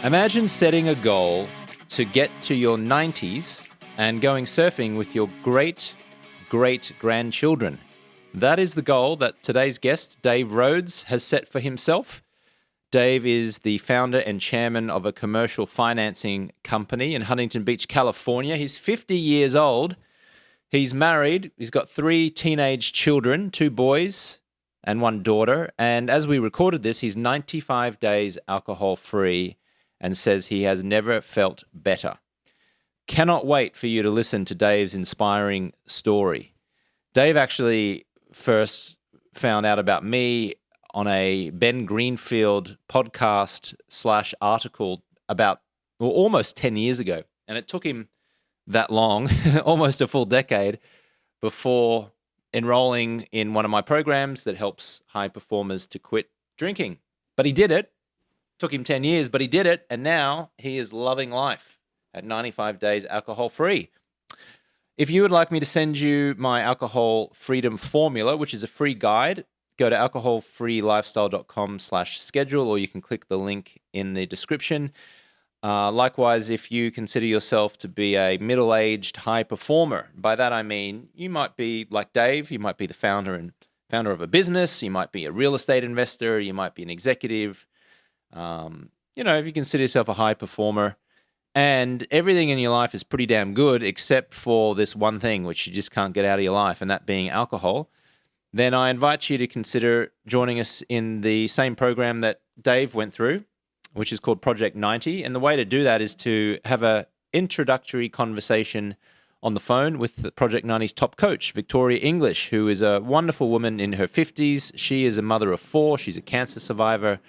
Imagine setting a goal to get to your 90s and going surfing with your great-great-grandchildren. That is the goal that today's guest, Dave Rhoads, has set for himself. Dave is the founder and chairman of a commercial financing company in Huntington Beach, California. He's 50 years old. He's married. He's got 3 teenage children, 2 boys and 1 daughter. And as we recorded this, he's 95 days alcohol-free and says he has never felt better. Cannot wait for you to listen to Dave's inspiring story. Dave actually first found out about me on a Ben Greenfield podcast / article about almost 10 years ago. And it took him that long, almost a full decade, before enrolling in one of my programs that helps high performers to quit drinking. But he did it. Took him 10 years, but he did it, and now he is loving life at 95 days alcohol-free. If you would like me to send you my alcohol freedom formula, which is a free guide, go to alcoholfreelifestyle.com/schedule, or you can click the link in the description. Likewise, if you consider yourself to be a middle-aged high performer, by that I mean you might be like Dave, you might be the founder of a business, you might be a real estate investor, you might be an executive. If you consider yourself a high performer and everything in your life is pretty damn good except for this one thing which you just can't get out of your life, and that being alcohol, then I invite you to consider joining us in the same program that Dave went through, which is called Project 90. And the way to do that is to have an introductory conversation on the phone with Project 90's top coach, Victoria English, who is a wonderful woman in her 50s. She is a mother of 4. She's a cancer survivor.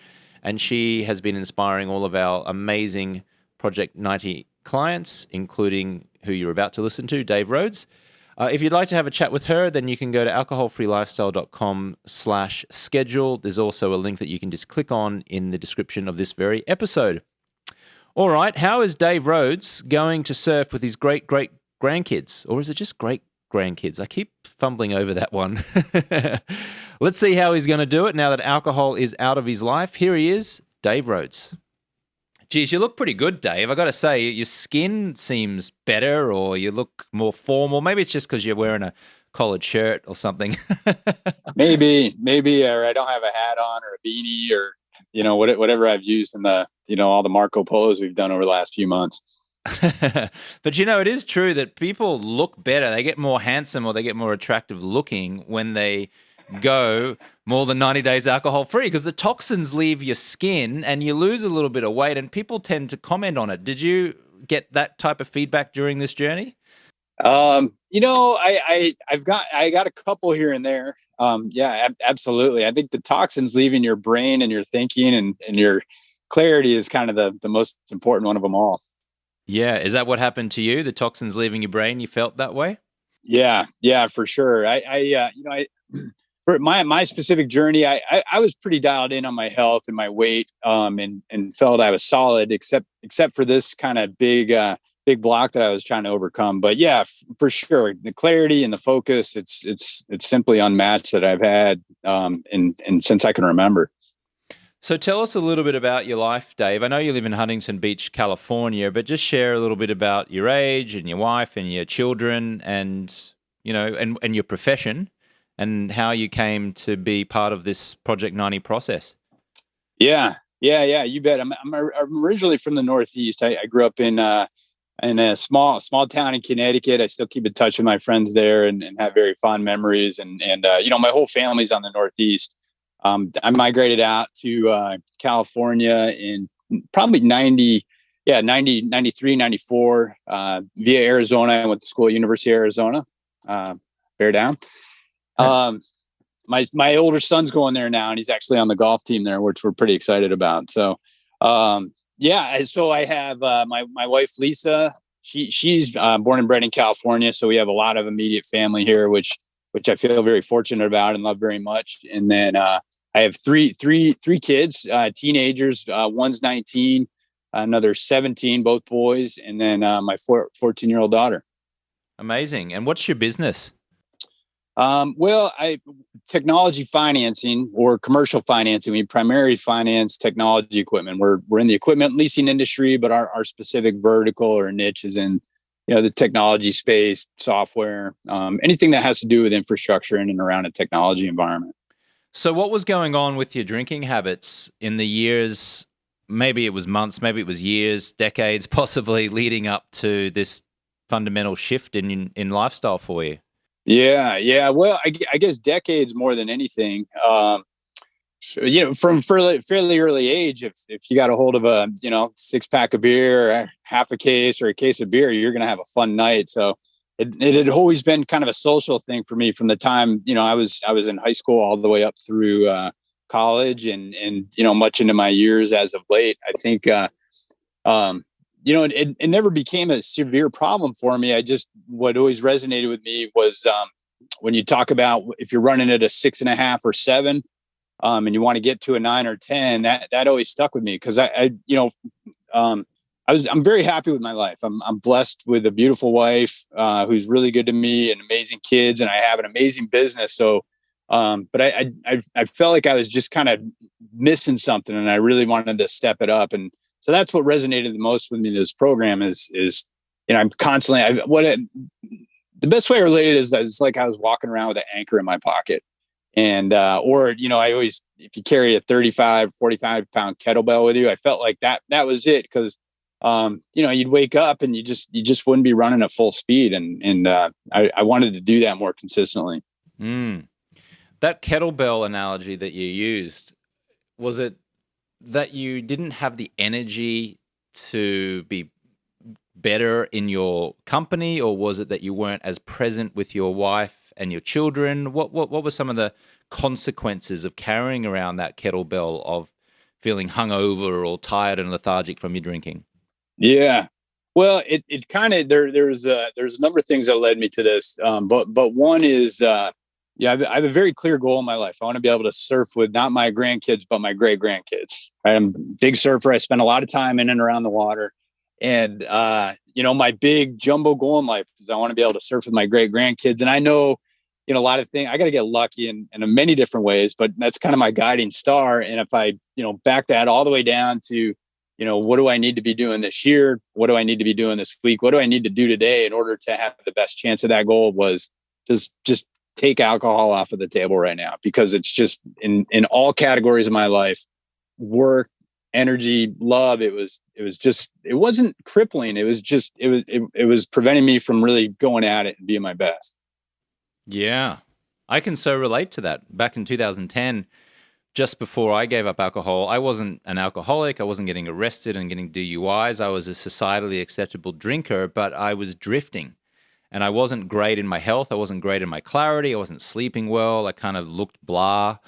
And she has been inspiring all of our amazing Project 90 clients, including who you're about to listen to, Dave Rhoads. If you'd like to have a chat with her, then you can go to alcoholfreelifestyle.com/schedule. There's also a link that you can just click on in the description of this very episode. All right, how is Dave Rhoads going to surf with his great-great-grandkids? Or is it just great-grandkids? I keep fumbling over that one. Let's see how he's going to do it now that alcohol is out of his life. Here he is, Dave Rhoads. Geez, you look pretty good, Dave. I got to say, your skin seems better, or you look more formal. Maybe it's just because you're wearing a collared shirt or something. Maybe, or I don't have a hat on or a beanie or, whatever I've used in the, all the Marco Polos we've done over the last few months. But, it is true that people look better. They get more handsome or they get more attractive looking when they go more than 90 days alcohol free, because the toxins leave your skin and you lose a little bit of weight, and people tend to comment on it. Did you get that type of feedback during this journey? I got a couple here and there. Absolutely. I think the toxins leaving your brain and your thinking and your clarity is kind of the most important one of them all. Yeah. Is that what happened to you? The toxins leaving your brain, you felt that way? Yeah, for sure. For my specific journey, I was pretty dialed in on my health and my weight, and felt I was solid, except for this kind of big block that I was trying to overcome. But yeah, for sure, the clarity and the focus, it's simply unmatched that I've had, and since I can remember. So tell us a little bit about your life, Dave. I know you live in Huntington Beach, California, but just share a little bit about your age and your wife and your children and your profession, and how you came to be part of this Project 90 process. Yeah, you bet. I'm originally from the Northeast. I grew up in a small town in Connecticut. I still keep in touch with my friends there and have very fond memories. And my whole family's on the Northeast. I migrated out to California in probably 93, 94, via Arizona. I went to school at University of Arizona, bear down. My older son's going there now, and he's actually on the golf team there, which we're pretty excited about. So, so I have my wife Lisa. She's born and bred in California, so we have a lot of immediate family here, which I feel very fortunate about and love very much. And then I have three kids, teenagers. One's 19, another 17, both boys, and then my 14-year-old daughter. Amazing. And what's your business? Well, technology financing or commercial financing, we primarily finance technology equipment. We're in the equipment leasing industry, but our specific vertical or niche is in, the technology space, software, anything that has to do with infrastructure in and around a technology environment. So what was going on with your drinking habits in the years, maybe it was months, maybe it was years, decades, possibly leading up to this fundamental shift in lifestyle for you? Yeah. Well, I guess decades more than anything. From fairly early age, if you got a hold of a 6-pack of beer, or half a case, or a case of beer, you're gonna have a fun night. So it had always been kind of a social thing for me from the time I was in high school all the way up through college and much into my years as of late. I think it never became a severe problem for me. What always resonated with me was when you talk about if you're running at a 6.5 or 7, and you want to get to a 9 or 10, that always stuck with me because I'm very happy with my life. I'm blessed with a beautiful wife who's really good to me and amazing kids, and I have an amazing business. So, but I felt like I was just kind of missing something, and I really wanted to step it up. And so that's what resonated the most with me. This program is I'm constantly the best way to relate it is that it's like I was walking around with an anchor in my pocket. And, I always, if you carry a 35, 45 pound kettlebell with you, I felt like that was it. Cause, you'd wake up and you just wouldn't be running at full speed. And I wanted to do that more consistently. That kettlebell analogy that you used, was it that you didn't have the energy to be better in your company, or was it that you weren't as present with your wife and your children? What were some of the consequences of carrying around that kettlebell, of feeling hungover or tired and lethargic from your drinking? Yeah. Well, it kind of there's a number of things that led me to this. But one is I have a very clear goal in my life. I want to be able to surf with not my grandkids but my great grandkids. I'm a big surfer. I spend a lot of time in and around the water. And, my big jumbo goal in life is I want to be able to surf with my great grandkids. And I know, a lot of things, I got to get lucky in many different ways, but that's kind of my guiding star. And if I, back that all the way down to, what do I need to be doing this year? What do I need to be doing this week? What do I need to do today in order to have the best chance of that goal? Was just take alcohol off of the table right now, because it's just in all categories of my life, work, energy, love. It wasn't crippling. It was preventing me from really going at it and being my best. Yeah, I can so relate to that. Back in 2010, just before I gave up alcohol, I wasn't an alcoholic. I wasn't getting arrested and getting DUIs. I was a societally acceptable drinker, but I was drifting. And I wasn't great in my health. I wasn't great in my clarity. I wasn't sleeping well. I kind of looked blah.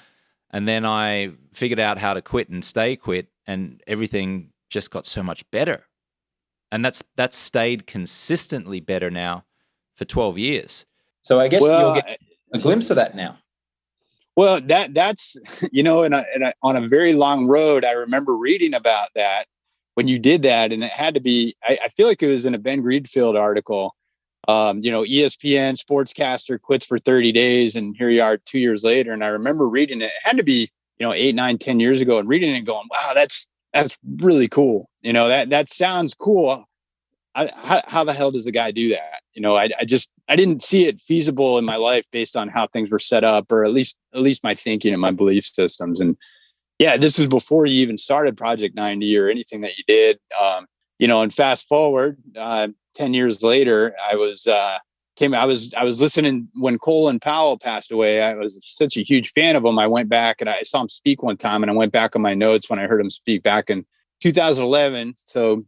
And then I figured out how to quit and stay quit, and everything just got so much better. And that's stayed consistently better now for 12 years. So I guess you'll get a glimpse of that now. Well, that's on a very long road. I remember reading about that when you did that, and it had to be. I feel like it was in a Ben Greenfield article. ESPN sportscaster quits for 30 days, and here you are 2 years later. And I remember reading it. It had to be 8, 9, 10 years ago, and reading it and going, wow, that's really cool. That sounds cool. How the hell does a guy do that? I didn't see it feasible in my life based on how things were set up, or at least my thinking and my belief systems. And yeah, this was before you even started Project 90 or anything that you did. And fast forward 10 years later, I was listening when Colin Powell passed away. I was such a huge fan of him. I went back and I saw him speak one time, and I went back on my notes when I heard him speak back in 2011. So,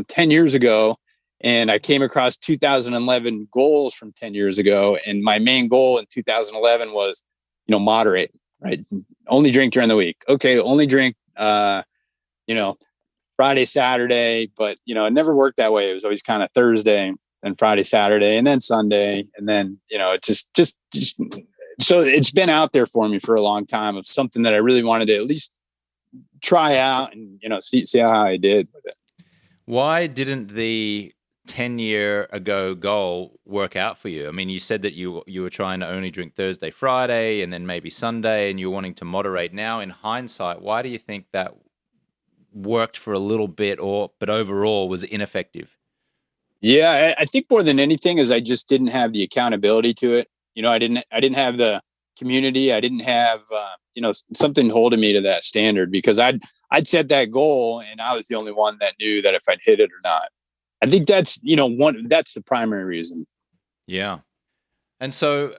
10 years ago, and I came across 2011 goals from 10 years ago. And my main goal in 2011 was, moderate, right? Only drink during the week. Okay. Only drink, Friday, Saturday, but it never worked that way. It was always kind of Thursday and Friday, Saturday, and then Sunday. And then, just so it's been out there for me for a long time, of something that I really wanted to at least try out and, see how I did with it. Why didn't the 10-year ago goal work out for you? I mean, you said that you were trying to only drink Thursday, Friday, and then maybe Sunday, and you're wanting to moderate. Now, in hindsight, why do you think that worked for a little bit, but overall was ineffective? Yeah, I think more than anything is I just didn't have the accountability to it. I didn't have the community. I didn't have something holding me to that standard, because I'd set that goal and I was the only one that knew that if I'd hit it or not. I think that's that's the primary reason. Yeah. And so,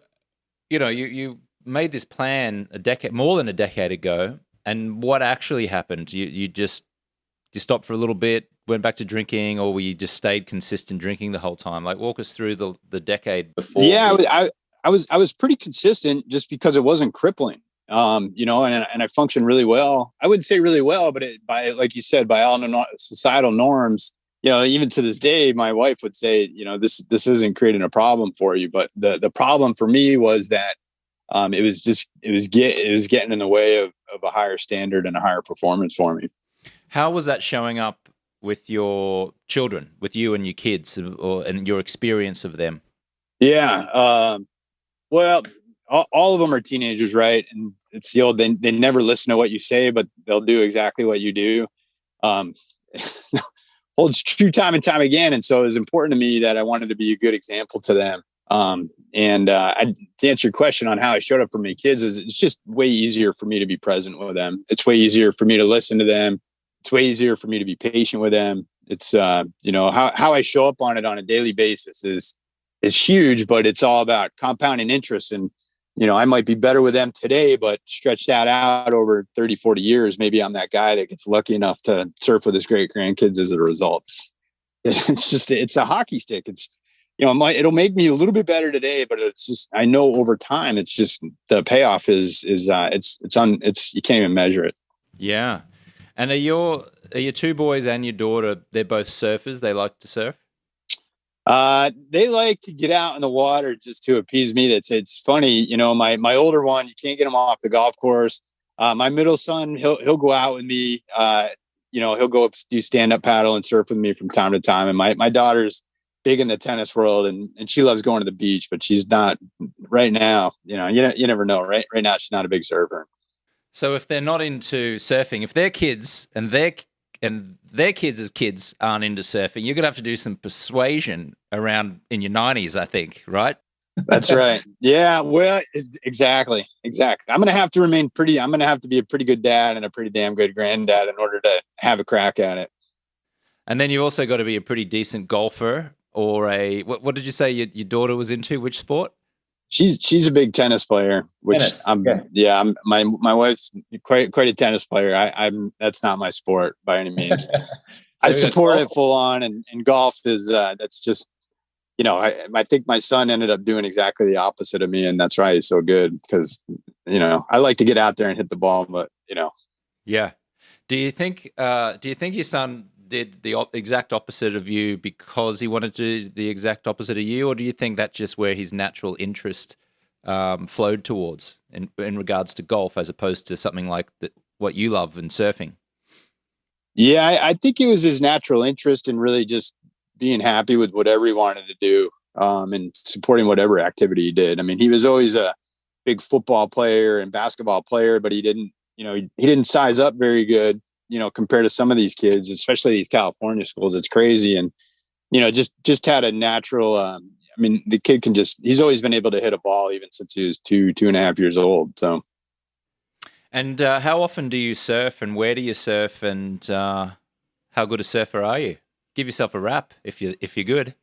you made this plan more than a decade ago, and what actually happened? You stopped for a little bit, went back to drinking, or we just stayed consistent drinking the whole time? Like, walk us through the decade before. Yeah, I was pretty consistent just because it wasn't crippling. And I functioned really well. I wouldn't say really well, but by, like you said, by all societal norms, even to this day, my wife would say, this isn't creating a problem for you. But the problem for me was that it was getting in the way of a higher standard and a higher performance for me. How was that showing up with your children, with you and your kids, and your experience of them? Yeah. Well, all of them are teenagers, right? And it's the old, they never listen to what you say, but they'll do exactly what you do. Holds true time and time again. And so it was important to me that I wanted to be a good example to them. To answer your question on how I showed up for my kids, it's just way easier for me to be present with them. It's way easier for me to listen to them. It's way easier for me to be patient with them. It's, how I show up on it on a daily basis is huge, but it's all about compounding interest. And, I might be better with them today, but stretch that out over 30, 40 years. Maybe I'm that guy that gets lucky enough to surf with his great grandkids as a result. It's a hockey stick. It's, it'll make me a little bit better today, but it's just, I know over time, it's just the payoff is you can't even measure it. Yeah. And are your two boys and your daughter, they're both surfers? They like to surf? They like to get out in the water just to appease me. It's funny, my older one, you can't get him off the golf course. My middle son, he'll go out with me. He'll go up, do stand up paddle and surf with me from time to time. And my daughter's big in the tennis world, and she loves going to the beach, but she's not right now. You never know, right? Right now, she's not a big surfer. So if they're not into surfing, if their kids and their kids as kids aren't into surfing, you're gonna have to do some persuasion around in your 90s, I think, right? That's right. Yeah. Well, exactly. I'm gonna have to be a pretty good dad and a pretty damn good granddad in order to have a crack at it. And then you also got to be a pretty decent golfer, or what did you say your daughter was into? Which sport? She's a big tennis player, which my wife's quite a tennis player. I'm that's not my sport by any means. I support it full on, and golf is that's just, I think my son ended up doing exactly the opposite of me, and that's why he's so good, because I like to get out there and hit the ball, but Yeah. Do you think your son did the exact opposite of you because he wanted to do the exact opposite of you, or do you think that's just where his natural interest flowed towards in regards to golf, as opposed to something like what you love in surfing? Yeah, I think it was his natural interest in really just being happy with whatever he wanted to do, and supporting whatever activity he did. I mean, he was always a big football player and basketball player, but he didn't size up very good, compared to some of these kids, especially these California schools. It's crazy. And, just had a natural, the kid he's always been able to hit a ball even since he was 2.5 years old. So. And how often do you surf, and where do you surf, and how good a surfer are you? Give yourself a rap if you're good.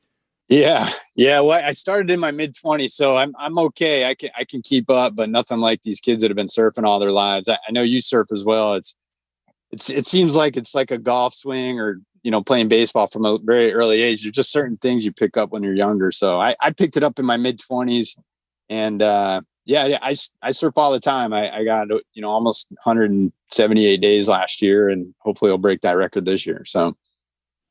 Yeah. Well, I started in my mid-20s, so I'm okay. I can keep up, but nothing like these kids that have been surfing all their lives. I know you surf as well. It seems like it's like a golf swing, or playing baseball from a very early age. There's just certain things you pick up when you're younger. So I picked it up in my mid-20s, and I surf all the time. I got almost 178 days last year, and hopefully I'll break that record this year. So.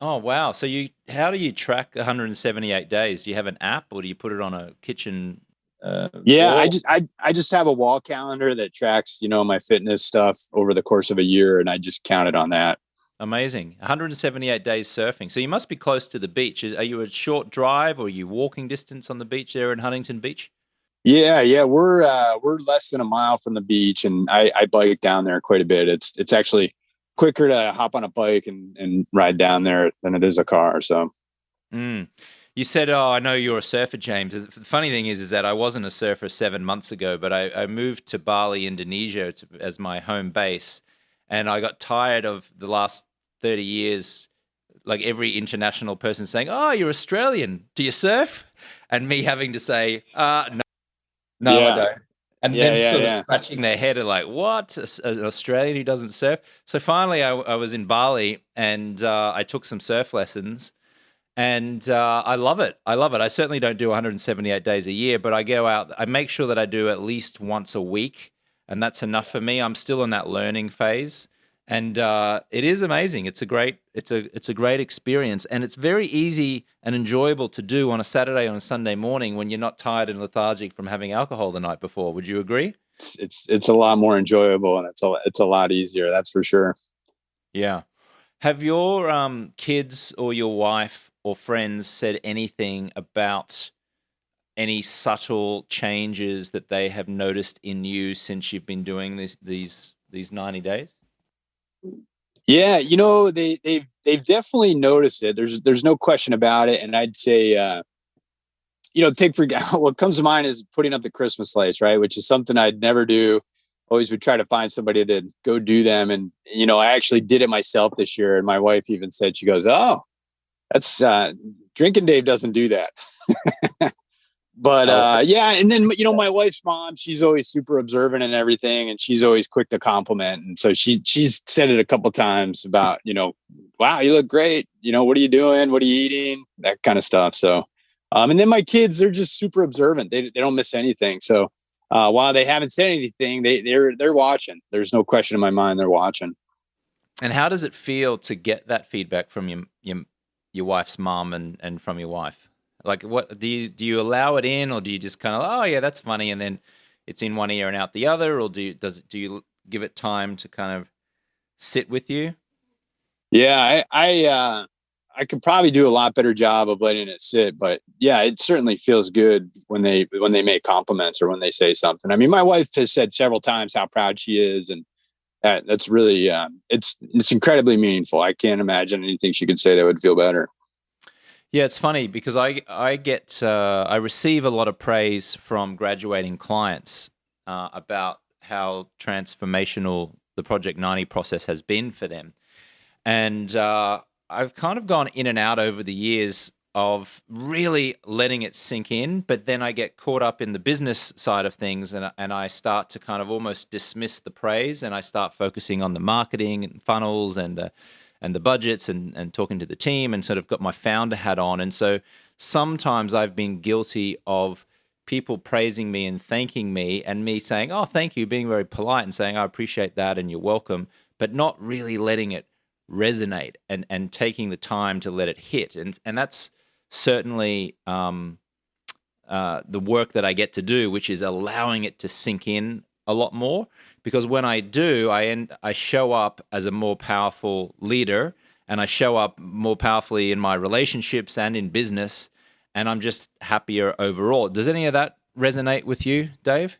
Oh wow! So how do you track 178 days? Do you have an app, or do you put it on a kitchen? Wall? I just have a wall calendar that tracks my fitness stuff over the course of a year, and I just count it on that. Amazing. 178 days surfing. So you must be close to the beach. Are you a short drive or are you walking distance on the beach there in Huntington Beach? Yeah. We're less than a mile from the beach, and I bike down there quite a bit. It's actually quicker to hop on a bike and ride down there than it is a car. So Mm. You said, "Oh, I know you're a surfer, James." The funny thing is that I wasn't a surfer 7 months ago, but I moved to Bali, Indonesia, as my home base, and I got tired of the last 30 years, like every international person saying, "Oh, you're Australian. Do you surf?" And me having to say, "No, no, I yeah, don't." And them sort of yeah. scratching their head and like, what? An Australian who doesn't surf? So finally, I was in Bali and I took some surf lessons and I love it. I love it. I certainly don't do 178 days a year, but I go out, I make sure that I do at least once a week, and that's enough for me. I'm still in that learning phase. And it is amazing. It's a great experience, and it's very easy and enjoyable to do on a Saturday or a Sunday morning when you're not tired and lethargic from having alcohol the night before. Would you agree? It's a lot more enjoyable, and it's a lot easier. That's for sure. Yeah. Have your kids or your wife or friends said anything about any subtle changes that they have noticed in you since you've been doing these 90 days? Yeah, they've definitely noticed it. There's no question about it. And I'd say take for what comes to mind is putting up the Christmas lights, right? Which is something I'd never do. Always would try to find somebody to go do them. And I actually did it myself this year. And my wife even said, she goes, "Oh, that's drinking Dave doesn't do that." But Oh, yeah, and then my wife's mom, she's always super observant and everything, and she's always quick to compliment. And so she's said it a couple times about wow, you look great. What are you doing? What are you eating? That kind of stuff. So, and then my kids, they're just super observant. They don't miss anything. So while they haven't said anything, they're watching. There's no question in my mind they're watching. and how does it feel to get that feedback from your wife's mom and from your wife? Like, what do you allow it in, or do you just kind of, oh yeah, that's funny, and then it's in one ear and out the other, or do you give it time to kind of sit with you? Yeah, I could probably do a lot better job of letting it sit, but yeah, it certainly feels good when they make compliments or when they say something. I mean, my wife has said several times how proud she is, and that's really it's incredibly meaningful. I can't imagine anything she could say that would feel better. Yeah, it's funny because I receive a lot of praise from graduating clients about how transformational the Project 90 process has been for them. And I've kind of gone in and out over the years of really letting it sink in, but then I get caught up in the business side of things, and I start to kind of almost dismiss the praise, and I start focusing on the marketing and funnels and the budgets and talking to the team, and sort of got my founder hat on. And so sometimes I've been guilty of people praising me and thanking me, and me saying, "Oh, thank you," being very polite and saying, "I appreciate that and you're welcome," but not really letting it resonate and taking the time to let it hit. And that's certainly the work that I get to do, which is allowing it to sink in a lot more. Because when I do, I show up as a more powerful leader, and I show up more powerfully in my relationships and in business, and I'm just happier overall. Does any of that resonate with you, Dave?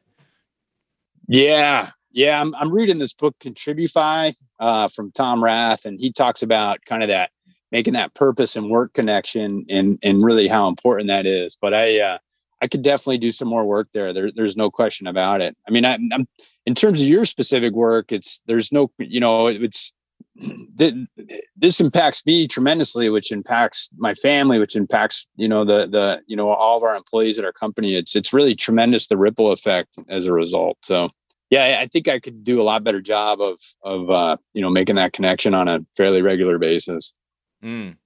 Yeah. I'm reading this book, Contribufy, from Tom Rath, and he talks about kind of that making that purpose and work connection, and really how important that is. But I could definitely do some more work there. There's no question about it. I mean, I'm in terms of your specific work, there's no, it's this impacts me tremendously, which impacts my family, which impacts, all of our employees at our company. It's really tremendous, the ripple effect as a result. So yeah, I think I could do a lot better job of making that connection on a fairly regular basis. Mm.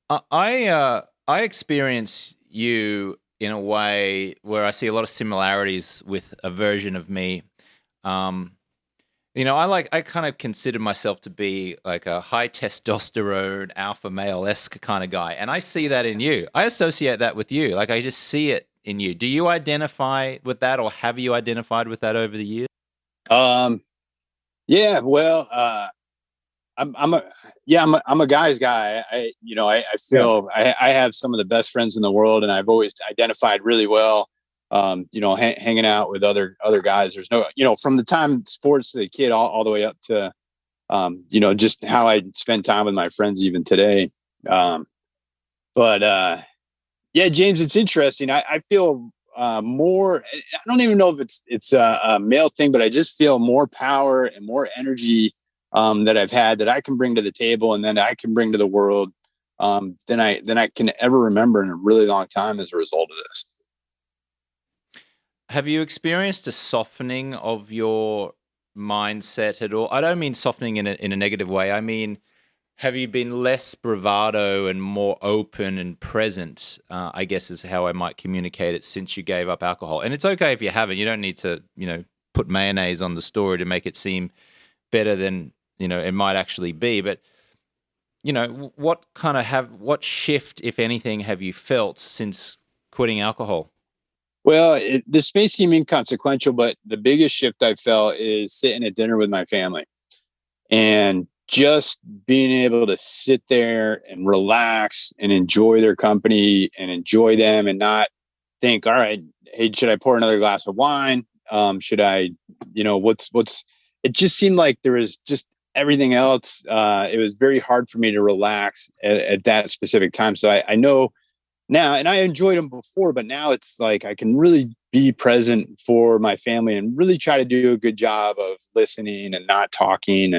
I experience you in a way where I see a lot of similarities with a version of me. Um, I kind of consider myself to be like a high testosterone alpha male esque kind of guy, and I see that in you. I associate that with you. Like I just see it in you. Do you identify with that, or have you identified with that over the years? Um, yeah, well, I'm a yeah, I'm a guy's guy. I Yeah. feel I have some of the best friends in the world, and I've always identified really well. Hanging out with other guys. There's no, from the time sports to the kid, all the way up to just how I spend time with my friends even today. Um, but yeah, James, it's interesting. I feel more. I don't even know if it's a male thing, but I just feel more power and more energy that I've had that I can bring to the table and then I can bring to the world than I can ever remember in a really long time as a result of this. Have you experienced a softening of your mindset at all? I don't mean softening in a negative way. I mean, have you been less bravado and more open and present? I guess is how I might communicate it since you gave up alcohol. And it's okay if you haven't. You don't need to, put mayonnaise on the story to make it seem better than it might actually be. But what shift, if anything, have you felt since quitting alcohol? Well, this may seem inconsequential, but the biggest shift I felt is sitting at dinner with my family and just being able to sit there and relax and enjoy their company and enjoy them and not think, all right, hey, should I pour another glass of wine? Should I, it just seemed like there was just everything else. It was very hard for me to relax at that specific time. So I know now, and I enjoyed them before, but now it's like I can really be present for my family and really try to do a good job of listening and not talking.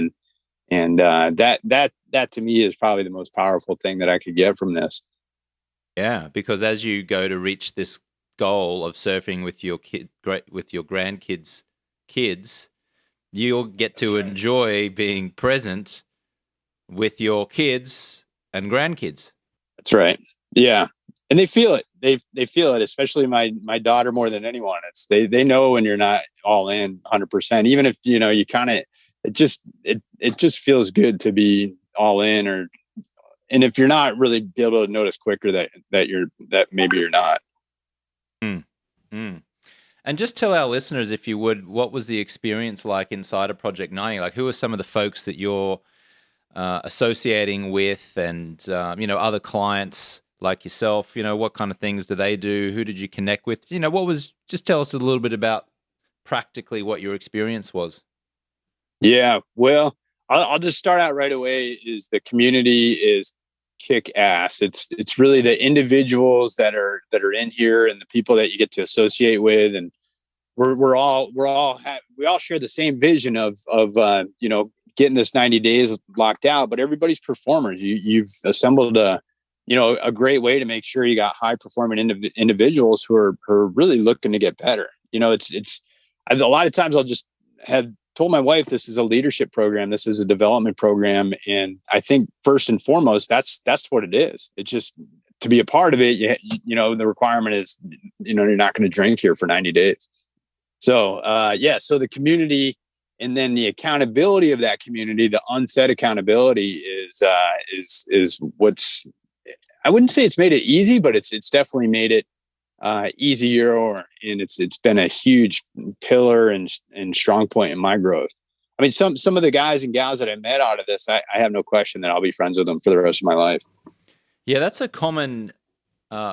And that to me is probably the most powerful thing that I could get from this. Yeah, because as you go to reach this goal of surfing with your with your grandkids, kids, you'll get to enjoy being present with your kids and grandkids. That's right. Yeah. And they feel it. They feel it, especially my daughter more than anyone. They know when you're not all in 100%, even if, you kind of, it just feels good to be all in, and if you're not, really be able to notice quicker that maybe you're not. Mm. Mm. And just tell our listeners, if you would, what was the experience like inside of Project 90? Like, who are some of the folks that you're associating with, and other clients like yourself? What kind of things do they do? Who did you connect with? Just tell us a little bit about practically what your experience was. Yeah. Well, I'll just start out right away. Is the community is kick ass. It's really the individuals that are in here and the people that you get to associate with, and we all share the same vision of getting this 90 days locked out. But everybody's performers. You've assembled a great way to make sure you got high performing individuals who are really looking to get better. A lot of times I'll just have told my wife this is a leadership program, this is a development program, and I think first and foremost that's what it is. It's just to be a part of it. The requirement is you're not going to drink here for 90 days. So so the community, and then the accountability of that community, the unsaid accountability is what's, I wouldn't say it's made it easy, but it's definitely made it easier, and it's been a huge pillar and strong point in my growth. I mean, some of the guys and gals that I met out of this, I have no question that I'll be friends with them for the rest of my life. Yeah, that's a common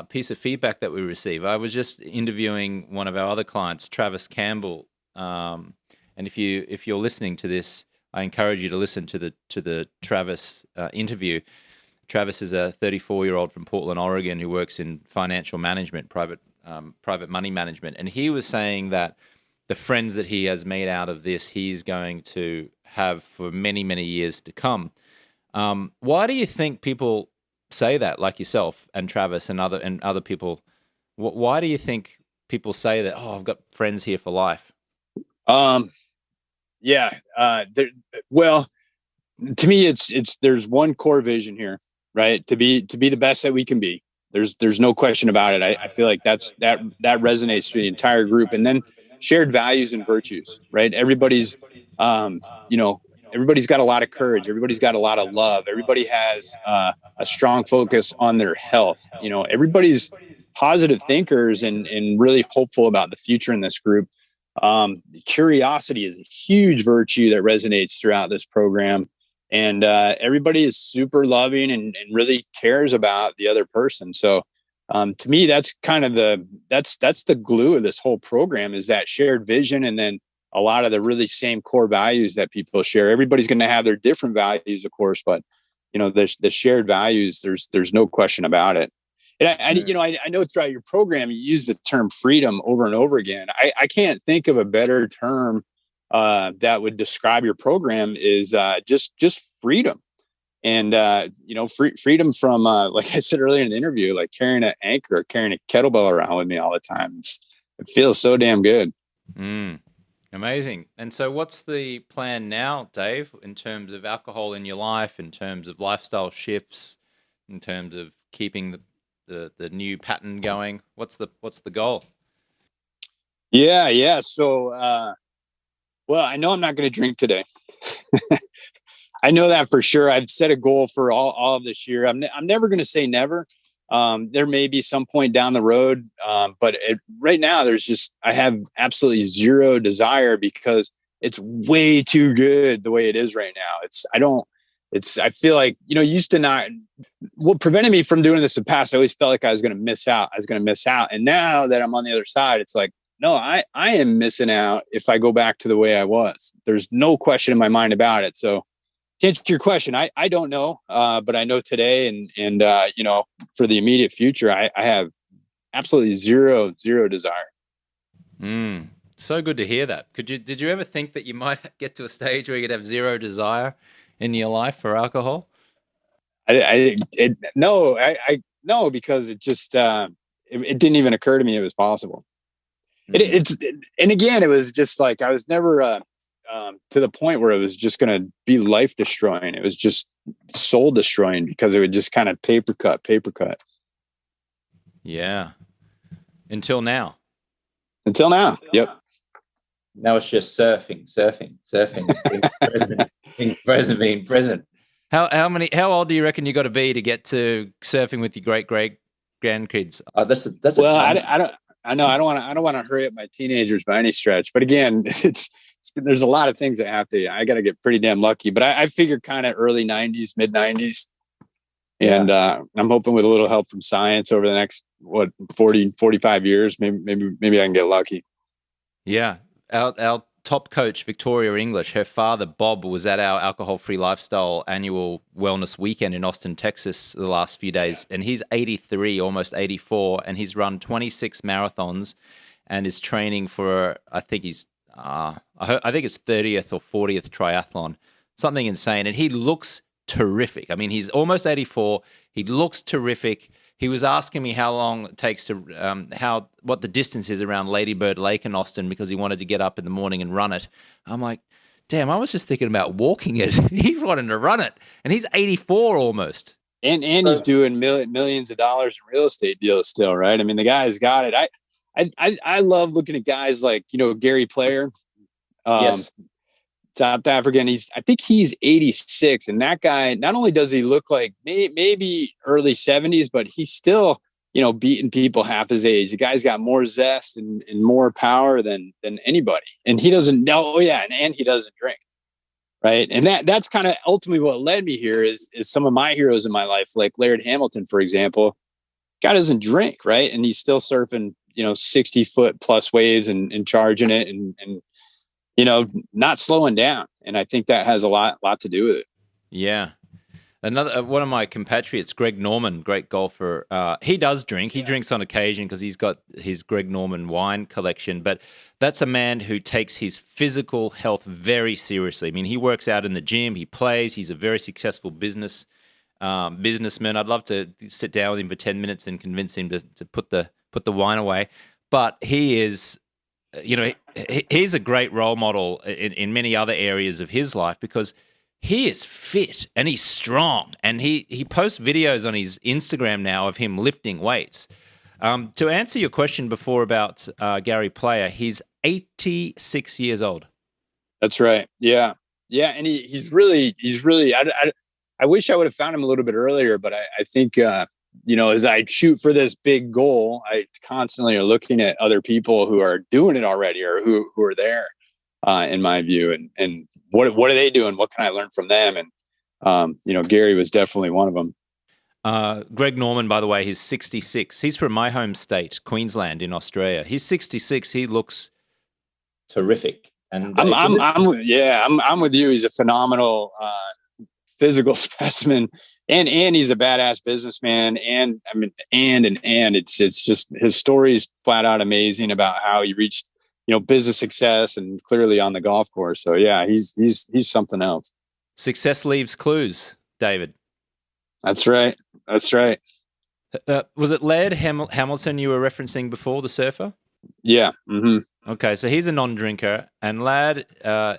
piece of feedback that we receive. I was just interviewing one of our other clients, Travis Campbell, and if you're listening to this, I encourage you to listen to the Travis interview. Travis is a 34-year-old from Portland, Oregon, who works in financial management, private money management, and he was saying that the friends that he has made out of this, he's going to have for many, many years to come. Why do you think people say that, like yourself and Travis and other people? Why do you think people say that? Oh, I've got friends here for life. Yeah. Well, to me, it's there's one core vision here, right? To be the best that we can be. There's no question about it. I feel like that resonates to the entire group, and then shared values and virtues, right? Um, you know, everybody's got a lot of courage. Everybody's got a lot of love. Everybody has a strong focus on their health. Everybody's positive thinkers and really hopeful about the future in this group. Curiosity is a huge virtue that resonates throughout this program. and everybody is super loving and really cares about the other person. So to me, that's kind of that's the glue of this whole program, is that shared vision, and then a lot of the really same core values that people share. Everybody's going to have their different values, of course, but the shared values, there's no question about it. And I know throughout your program, you use the term freedom over and over again. I can't think of a better term that would describe your program, is just freedom. And, freedom from, like I said earlier in the interview, like carrying an anchor, carrying a kettlebell around with me all the time. It feels so damn good. Amazing. And so what's the plan now, Dave, in terms of alcohol in your life, in terms of lifestyle shifts, in terms of keeping the new pattern going? What's the goal? Yeah. So, well, I know I'm not going to drink today. I know that for sure. I've set a goal for all of this year. I'm never going to say never. There may be some point down the road, but right now I have absolutely zero desire, because it's way too good the way it is right now. I feel like, used to not, what prevented me from doing this in the past, I always felt like I was going to miss out. And now that I'm on the other side, it's like, no, I am missing out if I go back to the way I was. There's no question in my mind about it. So, to answer your question, I don't know, but I know today, and for the immediate future, I have absolutely zero desire. So good to hear that. Did you ever think that you might get to a stage where you'd have zero desire in your life for alcohol? No, because it just it didn't even occur to me it was possible. And again, it was just like, I was never to the point where it was just going to be life destroying. It was just soul destroying, because it would just kind of paper cut. Yeah. Until now. Yep. Now it's just surfing, being present. How old do you reckon you got to be to get to surfing with your great grandkids? That's well, I don't want to hurry up my teenagers by any stretch, but again, there's a lot of things that I got to get pretty damn lucky, but I figured kind of early 90s, mid 90s. And I'm hoping with a little help from science over the next 45 years, maybe I can get lucky. Yeah. Our top coach, Victoria English, her father, Bob, was at our alcohol-free lifestyle annual wellness weekend in Austin, Texas the last few days. And he's 83, almost 84, and he's run 26 marathons and is training for, I think it's 30th or 40th triathlon, something insane. And he looks terrific. I mean, he's almost 84. He looks terrific. He was asking me how long it takes to, what the distance is around Lady Bird Lake in Austin, because he wanted to get up in the morning and run it. I'm like, damn, I was just thinking about walking it. He wanted to run it, and he's 84 almost. And he's doing millions of dollars in real estate deals still, right? I mean, the guy's got it. I love looking at guys like, Gary Player, yes, South African. I think he's 86, and that guy, not only does he look like maybe early 70s, but he's still, beating people half his age. The guy's got more zest and more power than anybody, and he doesn't know. And he doesn't drink, right? And that's kind of ultimately what led me here is some of my heroes in my life, like Laird Hamilton, for example. Guy doesn't drink, right? And he's still surfing, 60-foot plus waves and charging it and not slowing down. And I think that has a lot to do with it. Yeah. Another one of my compatriots, Greg Norman, great golfer. He does drink. He drinks on occasion because he's got his Greg Norman wine collection. But that's a man who takes his physical health very seriously. I mean, he works out in the gym. He plays. He's a very successful businessman. I'd love to sit down with him for 10 minutes and convince him to put the wine away. But he is, he's a great role model in many other areas of his life, because he is fit and he's strong, and he posts videos on his Instagram now of him lifting weights. To answer your question before about Gary Player, he's 86 years old. That's right. Yeah. And he's really, I wish I would have found him a little bit earlier, but I think, as I shoot for this big goal, I constantly are looking at other people who are doing it already, or who are there, in my view, and what are they doing? What can I learn from them? And Gary was definitely one of them. Greg Norman, by the way, he's 66. He's from my home state, Queensland in Australia. He's 66. He looks terrific. And I'm with you. He's a phenomenal physical specimen, and he's a badass businessman. And it's just his story is flat out amazing about how he reached business success and clearly on the golf course. So yeah, he's something else. Success leaves clues, David. That's right. Was it Laird Hamilton you were referencing before, the surfer? Yeah. Mm-hmm. Okay, so he's a non-drinker, and Laird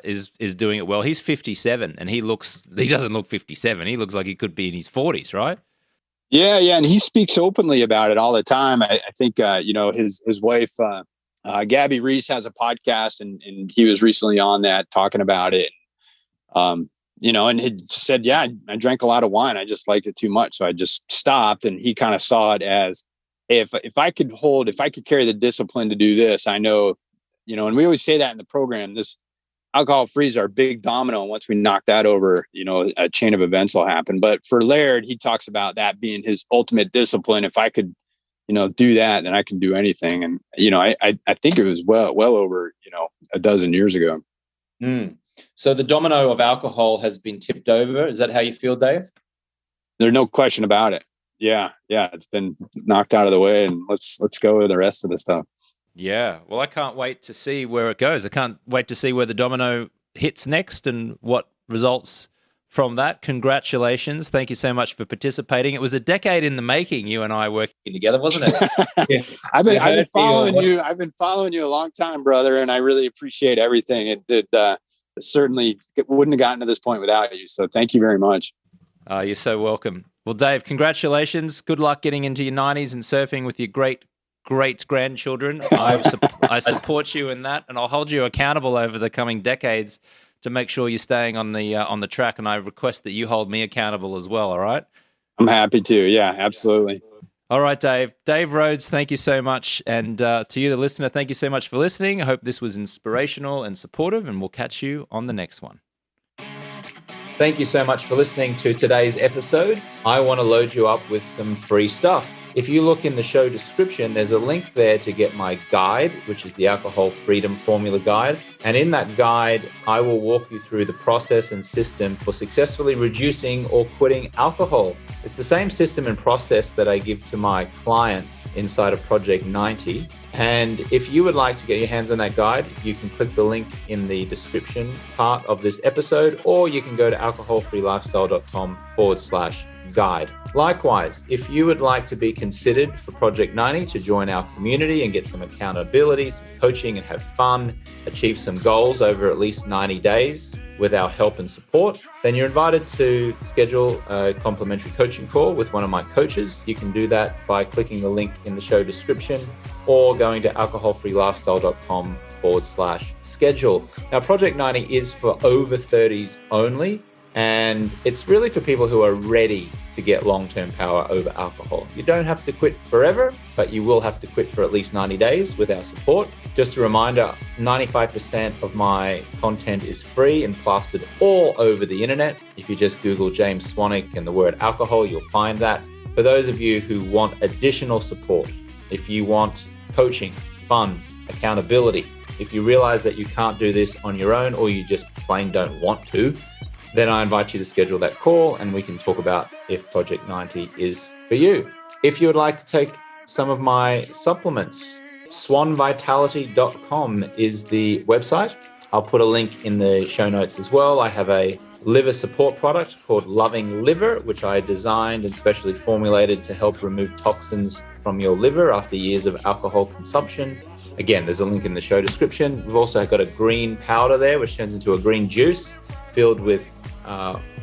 is doing it well. He's 57, and he doesn't look 57. He looks like he could be in his 40s, right? Yeah, and he speaks openly about it all the time. I think his wife Gabby Reese has a podcast, and he was recently on that talking about it. And he said, yeah, I drank a lot of wine. I just liked it too much, so I just stopped. And he kind of saw it as, hey, if I could carry the discipline to do this, I know. And we always say that in the program, this alcohol free is our big domino. And once we knock that over, a chain of events will happen. But for Laird, he talks about that being his ultimate discipline. If I could, do that, then I can do anything. And, I think it was well over, a dozen years ago. Mm. So the domino of alcohol has been tipped over. Is that how you feel, Dave? There's no question about it. Yeah. It's been knocked out of the way, and let's go with the rest of the stuff. Yeah, well, I can't wait to see where it goes. I can't wait to see where the domino hits next and what results from that. Congratulations. Thank you so much for participating. It was a decade in the making, you and I working together, wasn't it? Yeah. I've been following you. I've been following you a long time, brother, and I really appreciate everything. It certainly wouldn't have gotten to this point without you. So thank you very much. You're so welcome. Well, Dave, congratulations. Good luck getting into your 90s and surfing with your great grandchildren. I support you in that, and I'll hold you accountable over the coming decades to make sure you're staying on the track. And I request that you hold me accountable as well. All right? I'm happy to. Yeah, absolutely. All right, Dave. Dave Rhoads, thank you so much. And to you, the listener, thank you so much for listening. I hope this was inspirational and supportive, and we'll catch you on the next one. Thank you so much for listening to today's episode. I want to load you up with some free stuff. If you look in the show description, there's a link there to get my guide, which is the Alcohol Freedom Formula Guide. And in that guide, I will walk you through the process and system for successfully reducing or quitting alcohol. It's the same system and process that I give to my clients inside of Project 90. And if you would like to get your hands on that guide, you can click the link in the description part of this episode, or you can go to alcoholfreelifestyle.com/guide. Likewise, if you would like to be considered for Project 90 to join our community and get some accountability, some coaching, and have fun, achieve some goals over at least 90 days with our help and support, then you're invited to schedule a complimentary coaching call with one of my coaches. You can do that by clicking the link in the show description or going to alcoholfreelifestyle.com/schedule. Now, Project 90 is for over 30s only, and it's really for people who are ready to get long-term power over alcohol. You don't have to quit forever, but you will have to quit for at least 90 days with our support. Just a reminder, 95% of my content is free and plastered all over the internet. If you just Google James Swanwick and the word alcohol, you'll find that. For those of you who want additional support, if you want coaching, fun, accountability, if you realize that you can't do this on your own or you just plain don't want to, then I invite you to schedule that call and we can talk about if Project 90 is for you. If you would like to take some of my supplements, swanvitality.com is the website. I'll put a link in the show notes as well. I have a liver support product called Loving Liver, which I designed and specially formulated to help remove toxins from your liver after years of alcohol consumption. Again, there's a link in the show description. We've also got a green powder there, which turns into a green juice filled with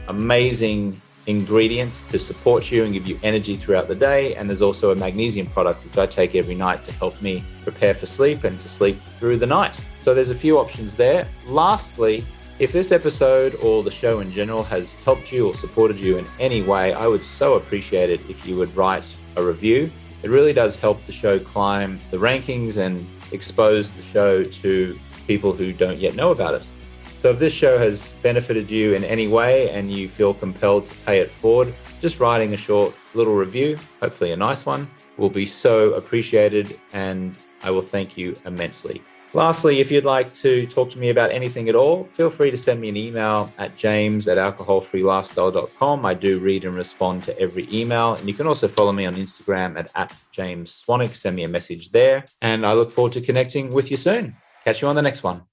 amazing ingredients to support you and give you energy throughout the day. And there's also a magnesium product, which I take every night to help me prepare for sleep and to sleep through the night. So there's a few options there. Lastly, if this episode or the show in general has helped you or supported you in any way, I would so appreciate it if you would write a review. It really does help the show climb the rankings and expose the show to people who don't yet know about us. So if this show has benefited you in any way and you feel compelled to pay it forward, just writing a short little review, hopefully a nice one, will be so appreciated, and I will thank you immensely. Lastly, if you'd like to talk to me about anything at all, feel free to send me an email at james@alcoholfreelifestyle.com. I do read and respond to every email. And you can also follow me on Instagram at @JamesSwanwick. Send me a message there. And I look forward to connecting with you soon. Catch you on the next one.